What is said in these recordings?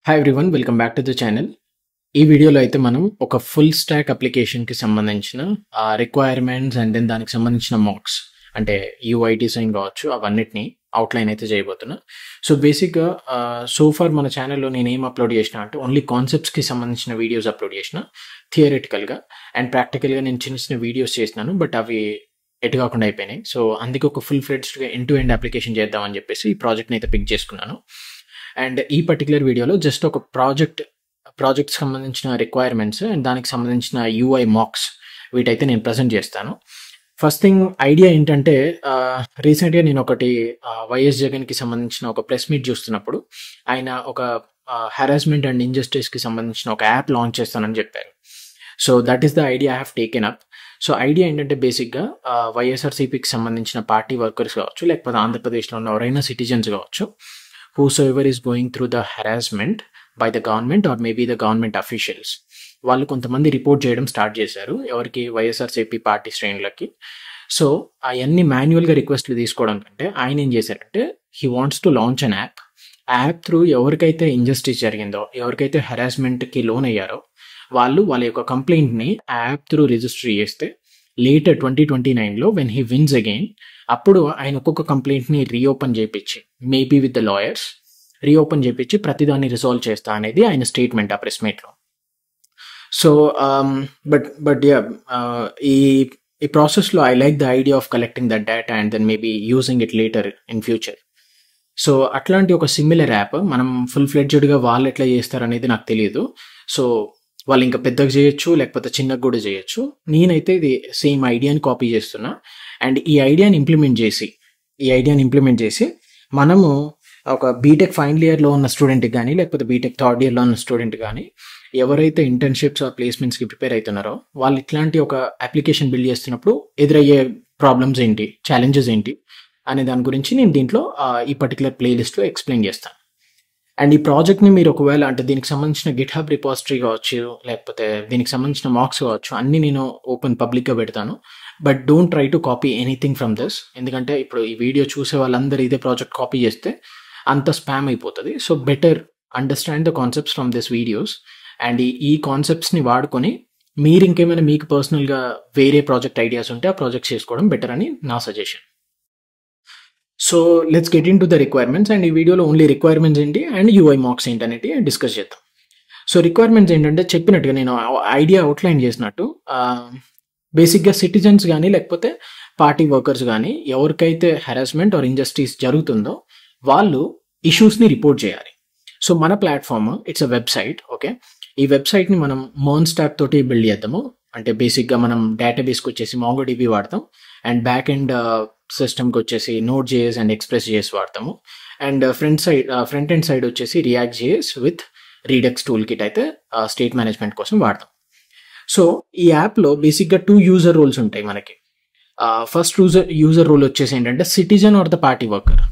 Hi everyone, welcome back to the channel. ఈ వీడియోలో అయితే మనం ఒక ఫుల్ స్టాక్ అప్లికేషన్కి సంబంధించిన రిక్వైర్మెంట్స్ అండ్ దెన్ దానికి సంబంధించిన మార్క్స్ అంటే యూఐ డిజైన్ కావచ్చు అవన్నిటిని అవుట్లైన్ అయితే చేయబోతున్నా. సో బేసిక్గా సోఫార్ మన ఛానల్లో నేను ఏం అప్లోడ్ చేసిన అంటే ఓన్లీ కాన్సెప్ట్స్కి సంబంధించిన వీడియోస్ అప్లోడ్ చేసిన థియరిటికల్గా అండ్ ప్రాక్టికల్గా నేను చిన్న చిన్న వీడియోస్ చేసినాను, బట్ అవి ఎటు కాకుండా అయిపోయినాయి. సో అందుకే ఒక ఫుల్ ఫ్లెడ్జ్డ్గా ఎండ్ టు ఎండ్ అప్లికేషన్ చేద్దామని చెప్పేసి ఈ ప్రాజెక్ట్ని అయితే పిక్ చేసుకున్నాను. అండ్ ఈ పర్టికులర్ వీడియోలో జస్ట్ ఒక ప్రాజెక్ట్ సంబంధించిన రిక్వైర్మెంట్స్ అండ్ దానికి సంబంధించిన యూఐ మార్క్స్ వీటైతే నేను ప్రజెంట్ చేస్తాను. ఫస్ట్ థింగ్ ఐడియా ఏంటంటే రీసెంట్గా నేను ఒకటి వైఎస్ జగన్కి సంబంధించిన ఒక ప్రెస్ మీట్ చూస్తున్నప్పుడు ఆయన ఒక హెరాస్మెంట్ అండ్ ఇంజస్టిస్కి సంబంధించిన ఒక యాప్ లాంచ్ చేస్తానని చెప్పారు. So that is the idea I have taken up. So idea ఏంటంటే బేసిక్గా వైఎస్ఆర్సీపీకి సంబంధించిన పార్టీ వర్కర్స్ కావచ్చు, లేకపోతే ఆంధ్రప్రదేశ్లో ఉన్న ఎవరైనా సిటిజన్స్ కావచ్చు, whosoever is going through the harassment by the government or maybe the government officials, వాళ్ళు కొంతమంది రిపోర్ట్ చేయడం స్టార్ట్ చేశారు ఎవరికి, వైఎస్ఆర్సీపీ పార్టీ శ్రేణులకి. సో అవన్నీ మాన్యువల్గా రిక్వెస్ట్లు తీసుకోవడం కంటే ఆయన ఏం చేశారంటే he wants to launch an app. ఆ యాప్ త్రూ ఎవరికైతే ఇంజస్టిస్ జరిగిందో, ఎవరికైతే హెరాస్మెంట్కి లోన్ అయ్యారో వాళ్ళ యొక్క కంప్లైంట్ని ఆ యాప్ త్రూ రిజిస్టర్ చేస్తే లేటర్ 2029లో వెన్ హీ విన్స్ అగైన్ అప్పుడు ఆయన ఒక్కొక్క కంప్లైంట్ని రీఓపెన్ చేయించి maybe with the lawyers reopen చేయించి ప్రతిదాన్ని రిజాల్వ్ చేస్తా అనేది ఆయన స్టేట్మెంట్ ఆ ప్రెస్ మీట్లో. సో బట్ ఈ ప్రాసెస్లో I like the idea of collecting that data and then maybe using it later in future. So అట్లాంటి ఒక సిమిలర్ యాప్ మనం ఫుల్ ఫ్లెడ్జ్డ్గా వాళ్ళు ఎట్లా చేస్తారనేది నాకు తెలియదు. సో వాళ్ళు ఇంకా పెద్దగా చేయొచ్చు, లేకపోతే చిన్నగా కూడా చేయొచ్చు. నేనైతే ఇది సేమ్ ఐడియాని కాపీ చేస్తున్నా అండ్ ఈ ఐడియాని ఇంప్లిమెంట్ చేసి మనము ఒక బీటెక్ ఫైనల్ ఇయర్లో ఉన్న స్టూడెంట్కి కానీ, లేకపోతే బీటెక్ థర్డ్ ఇయర్లో ఉన్న స్టూడెంట్ కానీ ఎవరైతే ఇంటర్న్షిప్స్ ఆర్ ప్లేస్మెంట్స్కి ప్రిపేర్ అవుతున్నారో వాళ్ళు ఇట్లాంటి ఒక అప్లికేషన్ బిల్డ్ చేస్తున్నప్పుడు ఎదురయ్యే ప్రాబ్లమ్స్ ఏంటి, ఛాలెంజెస్ ఏంటి అనే దాని గురించి నేను దీంట్లో ఈ పర్టికులర్ ప్లేలిస్ట్లో ఎక్స్ప్లెయిన్ చేస్తాను. అండ్ ఈ ప్రాజెక్ట్ని మీరు ఒకవేళ అంటే దీనికి సంబంధించిన గిట్ హబ్ రిపాజిటరీ కావచ్చు, లేకపోతే దీనికి సంబంధించిన మార్క్స్ కావచ్చు, అన్నీ నేను ఓపెన్ పబ్లిక్గా పెడతాను. But don't try to copy anything from this, ఎందుకంటే ఇప్పుడు ఈ వీడియో చూసే వాళ్ళందరూ ఇదే ప్రాజెక్ట్ కాపీ చేస్తే అంత స్పామ్ అయిపోతుంది. So better understand the concepts from this videos and ఈ కాన్సెప్ట్స్ని వాడుకొని మీరు ఇంకేమైనా మీకు పర్సనల్గా వేరే ప్రాజెక్ట్ ఐడియాస్ ఉంటే ఆ ప్రాజెక్ట్ చేసుకోవడం బెటర్ అని నా suggestion. So let's get in to the requirements and ఈ వీడియోలో ఓన్లీ రిక్వైర్మెంట్స్ ఏంటి అండ్ యూఐ మార్క్స్ ఏంటి అనేది డిస్కస్ చేద్దాం. సో రిక్వైర్మెంట్స్ ఏంటంటే చెప్పినట్టుగా నేను ఐడియా అవుట్లైన్ చేసినట్టు బేసిక్గా సిటిజన్స్ కానీ లేకపోతే పార్టీ వర్కర్స్ కానీ ఎవరికైతే హెరాస్మెంట్ ఆర్ ఇంజస్టిస్ జరుగుతుందో వాళ్ళు ఇష్యూస్ని రిపోర్ట్ చేయాలి. సో మన platform it's a website. Okay, ఈ వెబ్సైట్ని మనం మర్న్ స్టాక్ తోటి బిల్డ్ చేద్దాము. అంటే బేసిక్గా మనం డేటాబేస్కి వచ్చేసి MongoDB వాడతాం అండ్ బ్యాక్ ఎండ్ సిస్టమ్కి వచ్చేసి Node.js అండ్ Express.js వాడతాము అండ్ ఫ్రంట్ ఎండ్ సైడ్ వచ్చేసి React.js with Redux tool kit అయితే స్టేట్ మేనేజ్మెంట్ కోసం వాడతాం. సో ఈ యాప్లో బేసిక్గా 2 యూజర్ రోల్స్ ఉంటాయి మనకి. ఫస్ట్ యూజర్ రోల్ వచ్చేసి ఏంటంటే citizen or the party worker.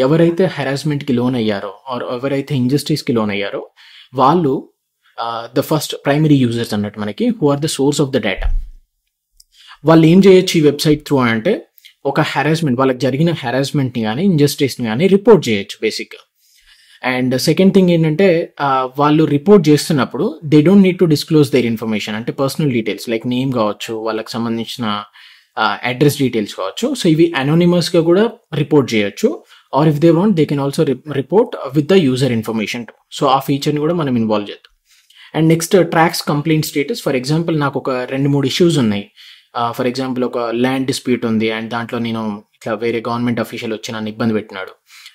ఎవరైతే హెరాస్మెంట్కి లోన్ అయ్యారో ఆర్ ఎవరైతే ఇంజస్టిస్కి లోన్ అయ్యారో వాళ్ళు ద ఫస్ట్ ప్రైమరీ యూజర్స్ అన్నట్టు మనకి, who are the source of the data. వాళ్ళు ఏం చేయొచ్చు ఈ వెబ్సైట్ త్రూ అంటే ఒక హెరాస్మెంట్, వాళ్ళకి జరిగిన హెరాస్మెంట్ని కానీ ఇంజస్టిస్ని కానీ రిపోర్ట్ చేయొచ్చు బేసిక్గా. అండ్ సెకండ్ థింగ్ ఏంటంటే వాళ్ళు రిపోర్ట్ చేస్తున్నప్పుడు they don't need to disclose their information, అంటే పర్సనల్ డీటెయిల్స్ లైక్ నేమ్ కావచ్చు, వాళ్ళకి సంబంధించిన అడ్రస్ డీటెయిల్స్ కావచ్చు. సో ఇవి అనోనిమస్గా కూడా రిపోర్ట్ చేయొచ్చు or if they want they can also report with the user information too. So ఆ ఫీచర్ని కూడా మనం ఇన్వాల్వ్ చేద్దాం. And next tracks complaint status. For example నాకు ఒక 2-3 ఇష్యూస్ ఉన్నాయి. ఫర్ ఎగ్జాంపుల్ ఒక ల్యాండ్ డిస్ప్యూట్ ఉంది అండ్ దాంట్లో నేను ఇట్లా వేరే గవర్నమెంట్ అఫీషియల్ వచ్చి నన్ను ఇబ్బంది పెట్టినాడు,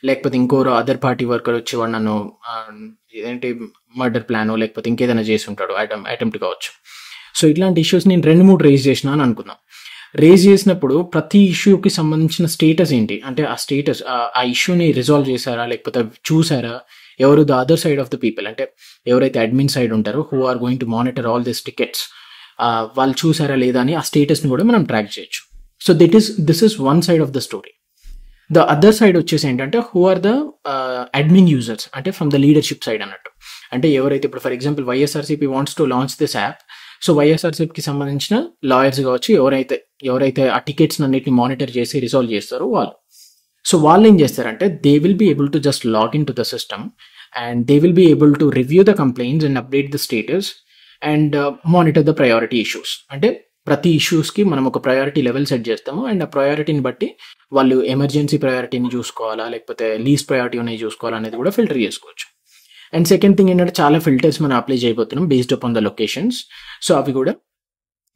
లేకపోతే ఇంకోరు అదర్ పార్టీ వర్కర్ వచ్చి వాడు నన్ను ఏంటి మర్డర్ ప్లానో లేకపోతే ఇంకేదైనా చేసి ఉంటాడు, అటెంప్ట్ కావచ్చు. సో ఇట్లాంటి ఇష్యూస్ నేను 2-3 రేజ్ చేసినా అని అనుకుందాం. రేజ్ చేసినప్పుడు ప్రతి ఇష్యూకి సంబంధించిన స్టేటస్ ఏంటి అంటే ఆ స్టేటస్ ఆ ఇష్యూని రిజాల్వ్ చేశారా లేకపోతే చూసారా, ఎవరు the other side of the people అంటే ఎవరైతే అడ్మిన్ సైడ్ ఉంటారో who are going to monitor all this tickets వాళ్ళు చూసారా లేదా అని ఆ స్టేటస్ని కూడా మనం ట్రాక్ చేయొచ్చు. So this is one side of the story. The other side వచ్చేసి ఏంటంటే who are the admin users అంటే ఫ్రమ్ ద లీడర్షిప్ సైడ్ అన్నట్టు. అంటే ఎవరైతే ఇప్పుడు for example YSRCP wants to launch this app. So వైఎస్ఆర్సీపీకి సంబంధించిన లాయర్స్ కావచ్చు, ఎవరైతే ఆ టికెట్స్ అన్నిటిని మానిటర్ చేసి రిజాల్వ్ చేస్తారో వాళ్ళు. సో వాళ్ళు ఏం చేస్తారంటే they will be able to just log in to the system. and they will be able to review the complaints and update the status and monitor the priority issues. అంటే ప్రతి ఇష్యూస్కి మనం ఒక priority level set చేస్తాము, and ఆ ప్రయారిటీని బట్టి వాళ్ళు emergency ప్రయారిటీని చూసుకోవాలా లేకపోతే లీస్ట్ ప్రయారిటీ ఉన్నాయి చూసుకోవాలా అనేది కూడా ఫిల్టర్ చేసుకోవచ్చు. అండ్ సెకండ్ థింగ్ ఏంటంటే చాలా ఫిల్టర్స్ మనం అప్లై చేయబోతున్నాం based upon the locations. So అవి కూడా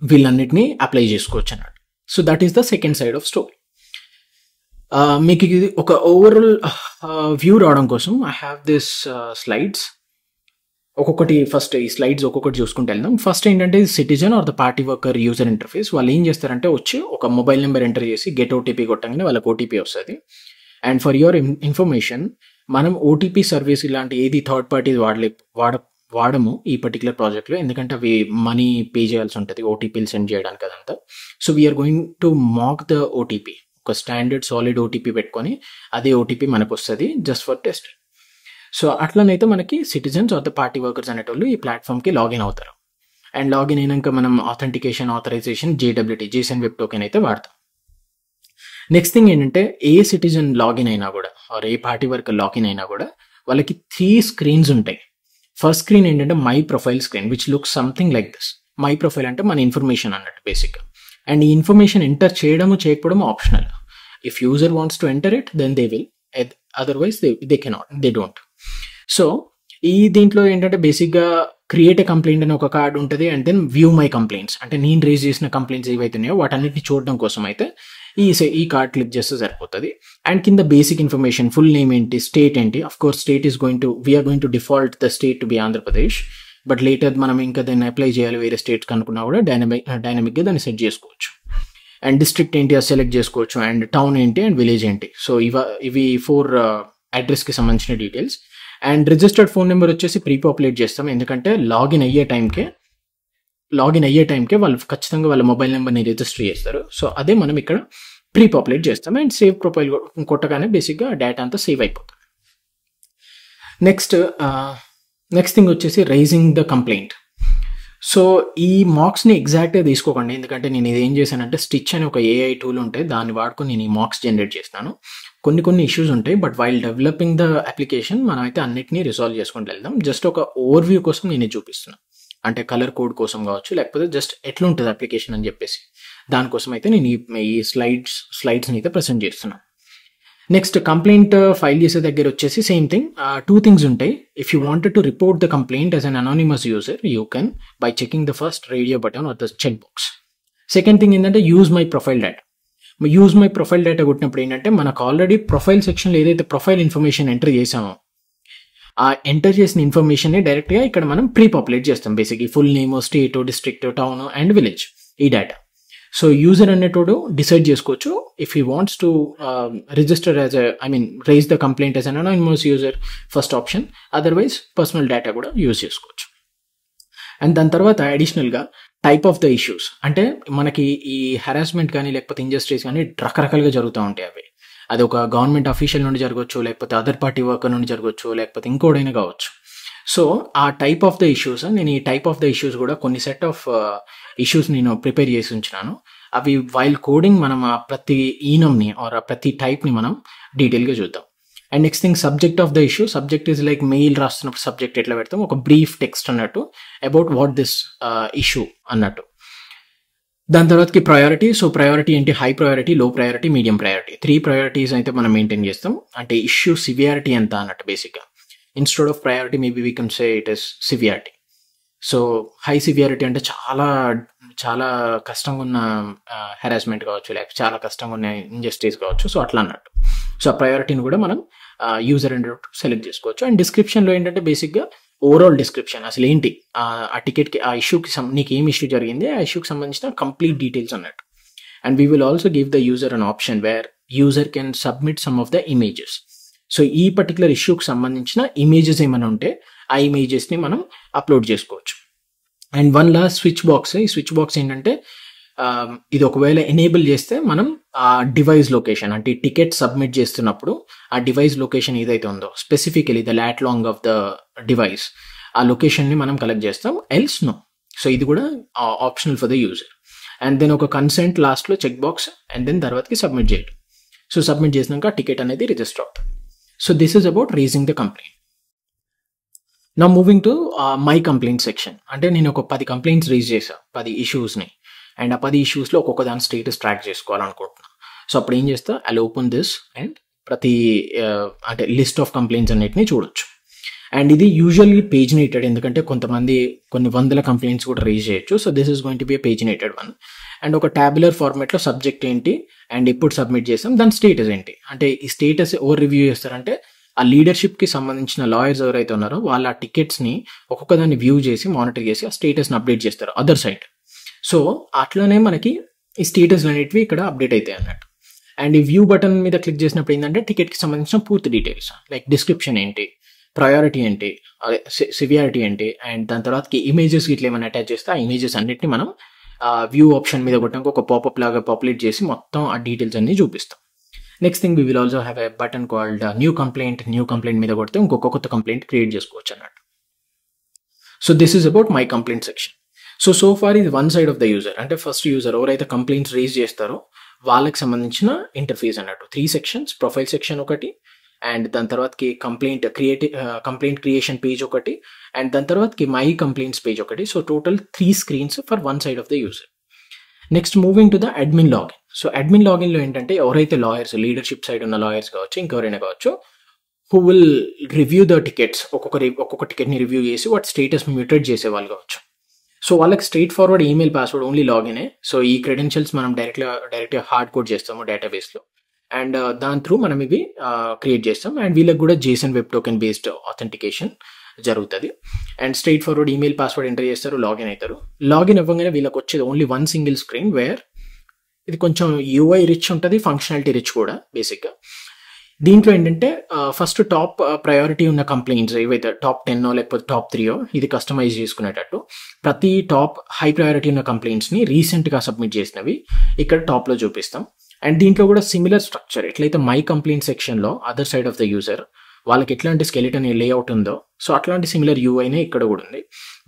వీళ్ళన్నిటిని అప్లై చేసుకోవచ్చు అన్నట్టు. So that is the second side of story. మీకు ఇది ఒక ఓవరాల్ వ్యూ రావడం కోసం ఐ హ్యావ్ దిస్ స్లైడ్స్. ఒక్కొక్కటి ఫస్ట్ ఈ స్లైడ్స్ ఒక్కొక్కటి చూసుకుంటూ వెళ్దాం. ఫస్ట్ ఏంటంటే citizen or the party worker user interface. వాళ్ళు ఏం చేస్తారంటే వచ్చి ఒక మొబైల్ నెంబర్ ఎంటర్ చేసి గెట్ ఓటీపీ కొట్టగానే వాళ్ళకి ఓటీపీ వస్తుంది. అండ్ ఫర్ యువర్ ఇన్ఫర్మేషన్, మనం ఓటీపీ సర్వీస్ ఇలాంటి ఏది థర్డ్ పార్టీ వాడము ఈ పర్టికులర్ ప్రాజెక్ట్లో, ఎందుకంటే అవి మనీ పే చేయాల్సి ఉంటుంది ఓటీపీలు సెండ్ చేయడానికి అదంతా. So we're going to mock the OTP. ఒక స్టాండర్డ్ సాలిడ్ ఓటీపీ పెట్టుకొని అదే ఓటీపీ మనకు వస్తుంది జస్ట్ ఫర్ టెస్ట్. సో అట్లనైతే మనకి citizens or the party workers అనేటోళ్ళు ఈ ప్లాట్ఫామ్కి లాగిన్ అవుతారు. అండ్ లాగిన్ అయినాక మనం authentication authorization JWT JSON web token అయితే వాడతాం. నెక్స్ట్ థింగ్ ఏంటంటే ఏ సిటిజన్ లాగిన్ అయినా కూడా or a party worker login అయినా కూడా వాళ్ళకి 3 స్క్రీన్స్ ఉంటాయి. ఫస్ట్ స్క్రీన్ ఏంటంటే my profile screen which looks something like this. My profile అంటే మన ఇన్ఫర్మేషన్ అన్నట్టు బేసిక్గా. అండ్ ఈ ఇన్ఫర్మేషన్ ఎంటర్ చేయడము చేయకపోవడం optional. If user wants to enter it then they will, otherwise they cannot, they don't. So ఈ దీంట్లో ఏంటంటే బేసిక్గా క్రియేట్ ఎ కంప్లైంట్ అని ఒక కార్డ్ ఉంటుంది, and then view my complaints, అంటే నేను రేజ్ చేసిన కంప్లైంట్స్ ఏవైతున్నాయో వాటన్నిటిని చూడడం కోసం అయితే ఈ కార్డ్ క్లిక్ చేస్తే సరిపోతుంది. అండ్ కింద బేసిక్ ఇన్ఫర్మేషన్, ఫుల్ నేమ్ ఏంటి, స్టేట్ ఏంటి. Of course state is going to, we are going to default the state to be Andhra Pradesh, but later మనం ఇంకా దాన్ని అప్లై చేయాలి వేరే స్టేట్స్ కనుక్కున్నా కూడా డైనమిక్గా దాన్ని సెట్ చేసుకోవచ్చు. అండ్ డిస్ట్రిక్ట్ ఏంటి అది సెలెక్ట్ చేసుకోవచ్చు, అండ్ టౌన్ ఏంటి, అండ్ విలేజ్ ఏంటి. సో ఇవి 4 అడ్రస్కి సంబంధించిన details. And registered phone number వచ్చేసి ప్రీపాపులేట్ చేస్తాం, ఎందుకంటే లాగిన్ అయ్యే టైంకే వాళ్ళు ఖచ్చితంగా వాళ్ళ మొబైల్ నెంబర్ని రిజిస్టర్ చేస్తారు. సో అదే మనం ఇక్కడ ప్రీపాపులేట్ చేస్తాం. అండ్ సేవ్ ప్రొఫైల్ కొట్టగానే బేసిక్గా డేటా అంతా సేవ్ అయిపోతుంది. నెక్స్ట్ థింగ్ వచ్చేసి రైజింగ్ ద కంప్లైంట్. సో ఈ మార్క్స్ని ఎగ్జాక్ట్గా తీసుకోకండి, ఎందుకంటే నేను ఇది ఏం చేశానంటే స్టిచ్ అని ఒక AI టూల్ ఉంటాయి, దాన్ని వాడుకొని నేను ఈ మార్క్స్ జనరేట్ చేస్తాను. కొన్ని ఇష్యూస్ ఉంటాయి, but while developing the application మనం అయితే అన్నిటినీ రిజాల్వ్ చేసుకుంటూ వెళ్దాం. జస్ట్ ఒక ఓవర్వ్యూ కోసం నేను చూపిస్తున్నాను, అంటే కలర్ కోడ్ కోసం కావచ్చు, లేకపోతే జస్ట్ ఎట్లా ఉంటుంది అప్లికేషన్ అని చెప్పేసి దానికోసం అయితే నేను ఈ స్లైడ్స్ని అయితే ప్రెజెంట్ చేస్తున్నాను. నెక్స్ట్ కంప్లైంట్ ఫైల్ చేసే దగ్గర వచ్చేసి సేమ్ థింగ్, 2 థింగ్స్ ఉంటాయి. If you wanted to report the complaint as an anonymous user you can by checking the first radio button or the check box. Second thing ఏంటంటే use my profile data. Use my profile data కొట్టినప్పుడు ఏంటంటే మనకు already profile సెక్షన్లో ఏదైతే profile information enter చేసామో ఆ enter చేసిన ఇన్ఫర్మేషన్ని డైరెక్ట్గా ఇక్కడ మనం ప్రీపాపులేట్ చేస్తాం. బేసిక్గా full name, state, district, town and village ఈ డేటా. సో యూజర్ అనేటోడు డిసైడ్ చేసుకోవచ్చు if he wants to register as raise the complaint as an anonymous user, first option. Otherwise personal data కూడా యూజ్ చేసుకోవచ్చు. And దాని తర్వాత అడిషనల్గా type of the issues, అంటే మనకి ఈ హెరాస్మెంట్ కానీ లేకపోతే ఇంజస్టిస్ కానీ రకరకాలుగా జరుగుతూ ఉంటాయి. అది ఒక గవర్నమెంట్ అఫీషియల్ నుండి జరగవచ్చు, లేకపోతే అదర్ పార్టీ వర్కర్ నుండి జరగవచ్చు, లేకపోతే ఇంకోడైనా కావచ్చు. సో ఆ టైప్ ఆఫ్ ద ఇష్యూస్, నేను ఈ టైప్ ఆఫ్ ద ఇష్యూస్ కూడా కొన్ని సెట్ ఆఫ్ ఇష్యూస్ నేను ప్రిపేర్ చేసి ఉంచినాను. అవి వైల్ కోడింగ్ మనం ఆ ప్రతి ఈనంని ఆర్ ప్రతి టైప్ని మనం డీటెయిల్గా చూద్దాం. And next thing subject of the issue. Subject is like mail రాస్తున్నప్పుడు సబ్జెక్ట్ ఎట్లా పెడతాం, ఒక బ్రీఫ్ టెక్స్ట్ అన్నట్టు అబౌట్ వాట్ దిస్ ఇష్యూ అన్నట్టు. దాని తర్వాతకి ప్రయారిటీ. సో ప్రయారిటీ ఏంటి, high priority, low priority, medium priority. 3 priorities అయితే మనం మెయింటైన్ చేస్తాం, అంటే ఇష్యూ సివియారిటీ ఎంత అన్నట్టు బేసిక్గా. Instead of priority maybe we can say it is severity. So high severity అంటే చాలా కష్టంగా ఉన్న హెరాస్మెంట్ కావచ్చు, లేకపోతే చాలా కష్టంగా ఉన్న ఇంజస్టిస్ కావచ్చు. సో అట్లా అన్నట్టు. సో ఆ ప్రయారిటీని కూడా మనం యూజర్ అన్నట్టు సెలెక్ట్ చేసుకోవచ్చు. అండ్ డిస్క్రిప్షన్లో ఏంటంటే బేసిక్గా ఓవరాల్ డిస్క్రిప్షన్, అసలు ఏంటి ఆ టికెట్కి, ఆ ఇష్యూకి నీకు ఏం ఇష్యూ జరిగింది, ఆ ఇష్యూకి సంబంధించిన కంప్లీట్ డీటెయిల్స్ అన్నట్టు. And we will also give the user an option where user can submit some of the images. So ఈ పర్టికులర్ ఇష్యూకి సంబంధించిన ఇమేజెస్ ఏమైనా ఉంటే ఆ ఇమేజెస్ని మనం అప్లోడ్ చేసుకోవచ్చు. And one last switch box. ఈ స్విచ్ బాక్స్ ఏంటంటే ఇది ఒకవేళ ఎనేబుల్ చేస్తే మనం ఆ డివైస్ లొకేషన్, అంటే టికెట్ సబ్మిట్ చేస్తున్నప్పుడు ఆ డివైస్ లొకేషన్ ఏదైతే ఉందో specifically the lat long of the device, ఆ లొకేషన్ని మనం కలెక్ట్ చేస్తాం. Else no. సో ఇది కూడా optional for the user. And then ఒక కన్సెంట్ లాస్ట్లో చెక్ బాక్స్, అండ్ దెన్ తర్వాతకి సబ్మిట్ చేయడం. సో సబ్మిట్ చేసినాక టికెట్ అనేది రిజిస్టర్ అవుతుంది. So this is about raising the complaint. Now moving to my complaint section. అంటే నేను ఒక 10 కంప్లైంట్స్ రేజ్ చేశాను, 10 ఇష్యూస్ని. అండ్ ఆ 10 ఇష్యూస్లో ఒక్కొక్క దాని స్టేటస్ ట్రాక్ చేసుకోవాలనుకుంటున్నాను. సో అప్పుడు ఏం చేస్తా, ఐ ఓపెన్ దిస్ అండ్ ప్రతి అంటే లిస్ట్ ఆఫ్ కంప్లైంట్స్ అన్నిటిని చూడొచ్చు. అండ్ ఇది యూజువల్లీ పేజినేటెడ్, ఎందుకంటే కొంతమంది కొన్ని వందల కంప్లైంట్స్ కూడా రేజ్ చేయొచ్చు. So this is going to be paginated one. And ఒక ట్యాబులర్ ఫార్మాట్లో సబ్జెక్ట్ ఏంటి అండ్ ఎప్పుడు సబ్మిట్ చేసాం, దాని స్టేటస్ ఏంటి. అంటే ఈ స్టేటస్ ఎవరు రివ్యూ చేస్తారంటే ఆ లీడర్షిప్కి సంబంధించిన లాయర్స్ ఎవరైతే ఉన్నారో వాళ్ళ ఆ టికెట్స్ని ఒక్కొక్క దాన్ని వ్యూ చేసి మానిటర్ చేసి ఆ స్టేటస్ని అప్డేట్ చేస్తారు అదర్ సైడ్. సో అట్లనే మనకి ఈ స్టేటస్లు అనేటివి ఇక్కడ అప్డేట్ అవుతాయి అన్నట్టు. అండ్ ఈ వ్యూ బటన్ మీద క్లిక్ చేసినప్పుడు ఏంటంటే టికెట్కి సంబంధించిన పూర్తి డీటెయిల్స్ లైక్ డిస్క్రిప్షన్ ఏంటి, ప్రయారిటీ ఏంటి, సివియారిటీ ఏంటి, అండ్ దాని తర్వాతకి ఇమేజెస్ ఇట్లా ఏమైనా అటాచ్ చేస్తే ఆ ఇమేజెస్ అన్నిటిని మనం వ్యూ ఆప్షన్ మీద కొట్టడానికి ఒక పాపప్ లాగా పాపులేట్ చేసి మొత్తం ఆ డీటెయిల్స్ అన్ని చూపిస్తాం. Next thing we will also have a button called new complaint మీద కొడితే ఇంకొక కొత్త కంప్లైంట్ క్రియేట్ చేసుకోవచ్చు అన్నట్టు. So this is about my complaint section. So far ఇది one side of the user, అంటే ఫస్ట్ యూజర్ ఎవరైతే కంప్లైంట్స్ రేజ్ చేస్తారో వాళ్ళకి సంబంధించిన ఇంటర్ఫేస్ అన్నట్టు. 3 సెక్షన్స్, ప్రొఫైల్ సెక్షన్ ఒకటి, అండ్ దాని తర్వాతకి కంప్లైంట్ క్రియేషన్ పేజ్ ఒకటి, అండ్ దాని తర్వాతకి మై కంప్లైంట్స్ పేజ్ ఒకటి. So total 3 screens for one side of the user. Next moving to the admin login. So admin లాగిన్లో ఏంటంటే ఎవరైతే లాయర్స్, లీడర్షిప్ సైడ్ ఉన్న లాయర్స్ కావచ్చు, ఇంకెవరైనా కావచ్చు, who will review the tickets, ఒక్కొక్క టికెట్ని రివ్యూ చేసి వాటి స్టేటస్ మ్యూటేట్ చేసే వాళ్ళు కావచ్చు. సో వాళ్ళకి straight forward email password only లాగినే. సో ఈ క్రెడెన్షియల్స్ మనం డైరెక్ట్గా హార్డ్ కోడ్ చేస్తాము డేటాబేస్లో, అండ్ దాని త్రూ మనం ఇవి క్రియేట్ చేస్తాం. అండ్ వీళ్ళకి కూడా JSON web token based authentication జరుగుతుంది. And straight forward email password enter చేస్తారు, లాగిన్ అవుతారు. లాగిన్ అవ్వగానే వీళ్ళకి వచ్చేది only one single screen, where ఇది కొంచెం యూఐ రిచ్ ఉంటుంది, ఫంక్షనాలిటీ రిచ్ కూడా బేసిక్గా. దీంట్లో ఏంటంటే ఫస్ట్ టాప్ ప్రయారిటీ ఉన్న కంప్లైంట్స్ ఏవైతే టాప్ 10 లేకపోతే టాప్ 3 ఇది కస్టమైజ్ చేసుకునేటట్టు ప్రతి టాప్ హై ప్రయారిటీ ఉన్న కంప్లైంట్స్ని రీసెంట్గా సబ్మిట్ చేసినవి ఇక్కడ టాప్లో చూపిస్తాం. అండ్ దీంట్లో కూడా సిమిలర్ స్ట్రక్చర్, ఎట్లయితే మై కంప్లైంట్ సెక్షన్లో other side of the user వాళ్ళకి ఎట్లాంటి స్కెలిటన్ లేఅవుట్ ఉందో, సో అట్లాంటి సిమిలర్ యూఐనే ఇక్కడ కూడా ఉంది.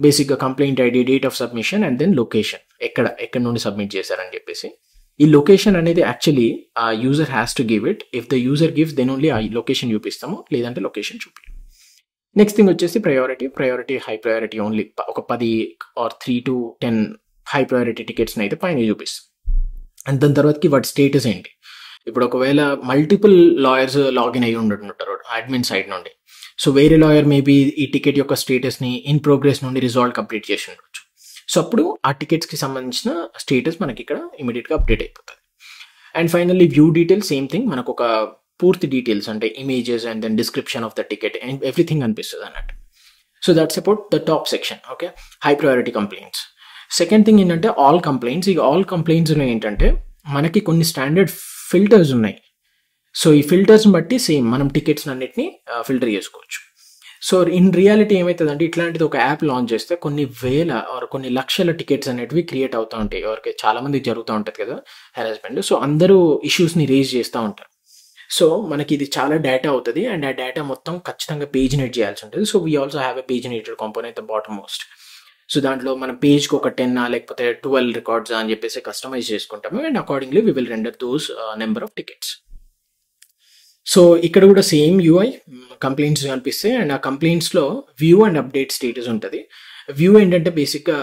బేసిక్గా complaint ID, date of submission, and then location, ఎక్కడ నుండి సబ్మిట్ చేశారని చెప్పేసి. ఈ లొకేషన్ అనేది యాక్చువల్లీ ఆ user has to give it. If the user gives then only ఆ లొకేషన్ చూపిస్తాము, లేదంటే లొకేషన్ చూపి. నెక్స్ట్ థింగ్ వచ్చేసి ప్రయారిటీ హై ప్రయారిటీ ఓన్లీ ఒక 10 or 3 to 10 హై ప్రయారిటీ టికెట్స్ని అయితే పైన చూపిస్తాం. అండ్ దాని తర్వాతకి వాటి స్టేటస్ ఏంటి. ఇప్పుడు ఒకవేళ మల్టిపుల్ లాయర్స్ లాగిన్ అయ్యి ఉంటుంటారు అడ్మిన్ సైడ్ నుండి, సో వేరే లాయర్ మేబీ ఈ టికెట్ యొక్క స్టేటస్ని ఇన్ ప్రోగ్రెస్ నుండి రిజాల్వ్ కంప్లీట్ చేసి ఉండొచ్చు. సో అప్పుడు ఆ టికెట్స్కి సంబంధించిన స్టేటస్ మనకి ఇక్కడ ఇమీడియట్గా అప్డేట్ అయిపోతుంది. And finally view details same thing, మనకు ఒక పూర్తి డీటెయిల్స్ అంటే images and then description of the ticket and everything అనిపిస్తుంది అన్నట్టు. So that's about the top section. Okay, high priority complaints. Second thing ఏంటంటే ఆల్ కంప్లైంట్స్. ఇక all కంప్లైంట్స్లో ఏంటంటే మనకి కొన్ని స్టాండర్డ్ ఫిల్టర్స్ ఉన్నాయి. సో ఈ ఫిల్టర్స్ని బట్టి సేమ్ మనం టికెట్స్ అన్నిటిని ఫిల్టర్ చేసుకోవచ్చు. సో ఇన్ రియాలిటీ ఏమవుతుందంటే ఇట్లాంటిది ఒక యాప్ లాంచ్ చేస్తే కొన్ని వేల ఆర్ కొన్ని లక్షల టికెట్స్ అనేటివి క్రియేట్ అవుతూ ఉంటాయి. ఎవరికి చాలా మందికి జరుగుతూ ఉంటుంది కదా హెరాస్మెంట్. సో అందరూ ఇష్యూస్ని రేజ్ చేస్తూ ఉంటారు. సో మనకి ఇది చాలా డేటా అవుతుంది, అండ్ ఆ డేటా మొత్తం ఖచ్చితంగా పేజినేట్ చేయాల్సి ఉంటుంది. So we also have a paginated component the bottom most. So దాంట్లో మనం పేజ్కి ఒక 10 లేకపోతే 12 రికార్డ్స్ అని చెప్పేసి కస్టమైజ్ చేసుకుంటాము, and accordingly we will render those number of tickets. So ఇక్కడ కూడా సేమ్ యూఐ కంప్లైంట్స్ కనిపిస్తాయి, అండ్ ఆ కంప్లైంట్స్లో వ్యూ అండ్ అప్డేట్ స్టేటస్ ఉంటుంది. వ్యూ ఏంటంటే బేసిక్గా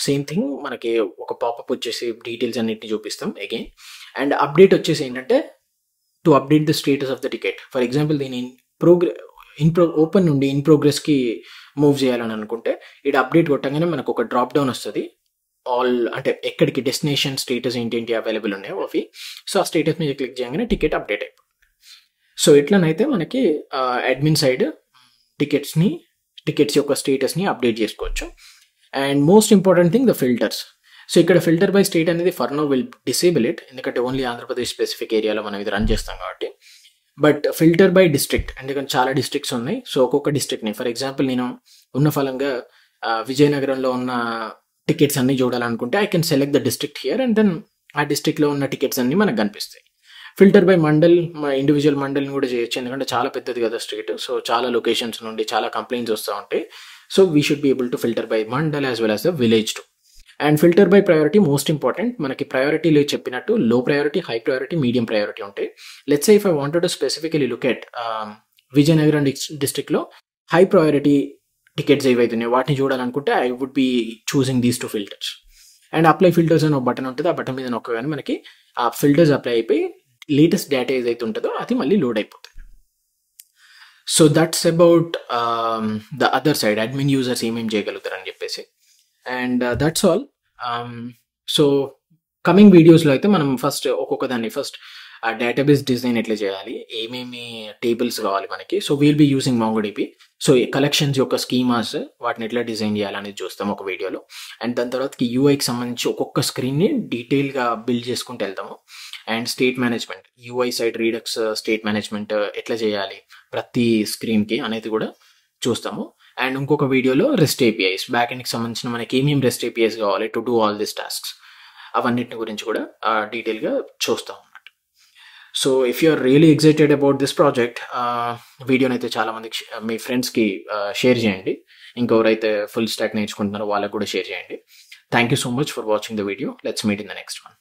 సేమ్ థింగ్, మనకి ఒక పాపప్ వచ్చేసి డీటెయిల్స్ అన్నిటిని చూపిస్తాం అగైన్. అండ్ అప్డేట్ వచ్చేసి ఏంటంటే to update the status of the ticket. For example దీని ఓపెన్ నుండి ఇన్ ప్రోగ్రెస్కి మూవ్ చేయాలని అనుకుంటే ఇక్కడ అప్డేట్ కొట్టగానే మనకు ఒక డ్రాప్ డౌన్ వస్తుంది. ఆల్ అంటే ఎక్కడికి డెస్టినేషన్ స్టేటస్ ఏంటి అవైలబుల్ ఉన్నాయో అవి. సో ఆ స్టేటస్ మీద క్లిక్ చేయగానే టికెట్ అప్డేట్ అయిపోతుంది. సో ఇట్లనైతే మనకి అడ్మిన్ సైడ్ టికెట్స్ యొక్క స్టేటస్ని అప్డేట్ చేసుకోవచ్చు. And most important thing the filters. So ఇక్కడ ఫిల్టర్ బై స్టేట్ అనేది for now will disable it, ఎందుకంటే ఓన్లీ ఆంధ్రప్రదేశ్ స్పెసిఫిక్ ఏరియాలో మనం ఇది రన్ చేస్తాం కాబట్టి. బట్ ఫిల్టర్ బై డిస్ట్రిక్ట్, ఎందుకంటే చాలా డిస్ట్రిక్ట్స్ ఉన్నాయి. సో ఒక్కొక్క డిస్ట్రిక్ట్ని ఫర్ ఎగ్జాంపుల్ నేను ఉన్న ఫలంగా విజయనగరంలో ఉన్న టికెట్స్ అన్ని చూడాలనుకుంటే I can select the district here, and then ఆ డిస్ట్రిక్ట్లో ఉన్న టికెట్స్ అన్ని మనకు కనిపిస్తాయి. ఫిల్టర్ బై మండల్, ఇండివిజువల్ మండల్ని కూడా చేయొచ్చు, ఎందుకంటే చాలా పెద్దది కదా స్ట్రీట్. సో చాలా లొకేషన్స్ నుండి చాలా కంప్లైంట్స్ వస్తూ ఉంటాయి. So we should be able to filter by mandal as well as the village too. And filter by priority most important. మనకి ప్రయారిటీలో చెప్పినట్టు low priority, high priority, medium priority ఉంటాయి. Let's say if I wanted to specifically look at Vizianagaram డిస్ట్రిక్ట్లో high priority tickets ఏవైతున్నాయో వాటిని చూడాలనుకుంటే I would be choosing these 2 filters. And apply filters అని ఒక బటన్ ఉంటుంది. ఆ బటన్ మీద నొక్కగానే మనకి ఆ ఫిల్టర్స్ అప్లై అయిపోయి లేటెస్ట్ డేటా ఏదైతే ఉంటుందో అది మళ్ళీ లోడ్ అయిపోతుంది. So that's about the other side, admin users ఏమేమి చేయగలుగుతారని చెప్పేసి. And that's all. So coming వీడియోస్లో అయితే మనం ఫస్ట్ ఒక్కొక్క దాన్ని ఫస్ట్ ఆ డేటాబేస్ డిజైన్ ఎట్లా చేయాలి, ఏమేమి టేబుల్స్ కావాలి మనకి. So we'll be using MongoDB. So ఈ కలెక్షన్స్ యొక్క స్కీమాస్ వాటిని ఎట్లా డిజైన్ చేయాలనేది చూస్తాం ఒక వీడియోలో. అండ్ దాని తర్వాతకి యూఐకి సంబంధించి ఒక్కొక్క స్క్రీన్ని డీటెయిల్గా బిల్డ్ చేసుకుంటూ వెళ్తాము. And state management, UI side Redux state management ఎట్లా చేయాలి ప్రతి స్క్రీన్కి అనేది కూడా చూస్తాము. అండ్ ఇంకొక వీడియోలో రెస్ట్ ఏపీఐస్, బ్యాక్ ఎండ్కి సంబంధించిన మనకి ఏమేమి రెస్ట్ ఏపీఐస్ కావాలి to do all this tasks, అవన్నిటిని గురించి కూడా డీటెయిల్గా చూస్తాం అన్నమాట. So if you are really excited about this project, వీడియోని అయితే చాలా మందికి మీ ఫ్రెండ్స్కి షేర్ చేయండి. ఇంకెవరైతే ఫుల్ స్టాక్ నేర్చుకుంటున్నారో వాళ్ళకు కూడా షేర్ చేయండి. Thank you so much for watching the video. Let's meet in the next one.